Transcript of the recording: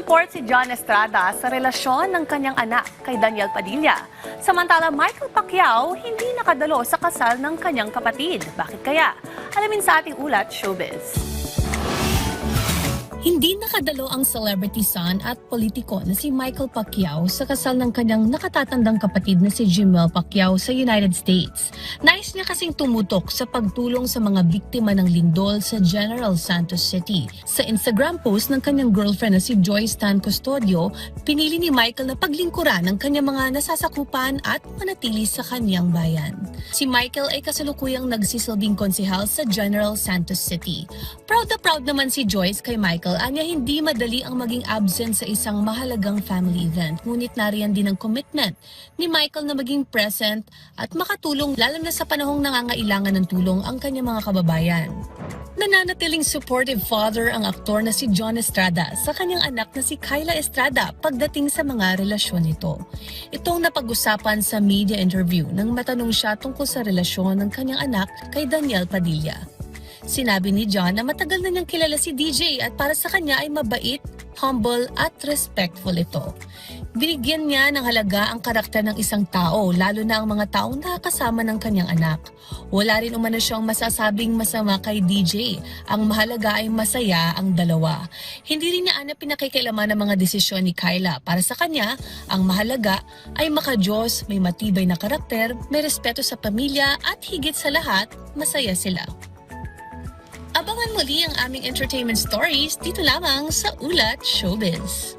support si John Estrada sa relasyon ng kanyang anak kay Daniel Padilla. Samantala, Michael Pacquiao hindi nakadalo sa kasal ng kanyang kapatid. Bakit kaya? Alamin sa ating ulat, Showbiz. Hindi nakadalo ang celebrity son at politiko na si Michael Pacquiao sa kasal ng kanyang nakatatandang kapatid na si Jimel Pacquiao sa United States. Nais niya kasing tumutok sa pagtulong sa mga biktima ng lindol sa General Santos City. Sa Instagram post ng kanyang girlfriend na si Joyce Tan Custodio, pinili ni Michael na paglingkuran ng kanyang mga nasasakupan at manatili sa kanyang bayan. Si Michael ay kasalukuyang nagsisilbing konsehal sa General Santos City. Proud na proud naman si Joyce kay Michael. Anya hindi madali ang maging absent sa isang mahalagang family event. Ngunit nariyan din ang commitment ni Michael na maging present at makatulong lalo na sa panahong nangangailangan ng tulong ang kanyang mga kababayan. Nananatiling supportive father ang aktor na si John Estrada sa kanyang anak na si Kyla Estrada pagdating sa mga relasyon nito. Itong napag-usapan sa media interview nang matanong siya tungkol sa relasyon ng kanyang anak kay Daniel Padilla. Sinabi ni John na matagal na niyang kilala si DJ at para sa kanya ay mabait, humble at respectful ito. Binigyan niya ng halaga ang karakter ng isang tao, lalo na ang mga taong nakakasama ng kanyang anak. Wala rin umano siyang masasabing masama kay DJ. Ang mahalaga ay masaya ang dalawa. Hindi rin niya pinakikialaman ng mga desisyon ni Kyla. Para sa kanya, ang mahalaga ay makadiyos, may matibay na karakter, may respeto sa pamilya at higit sa lahat, masaya sila. Abangan muli ang aming entertainment stories dito lamang sa Ulat Showbiz.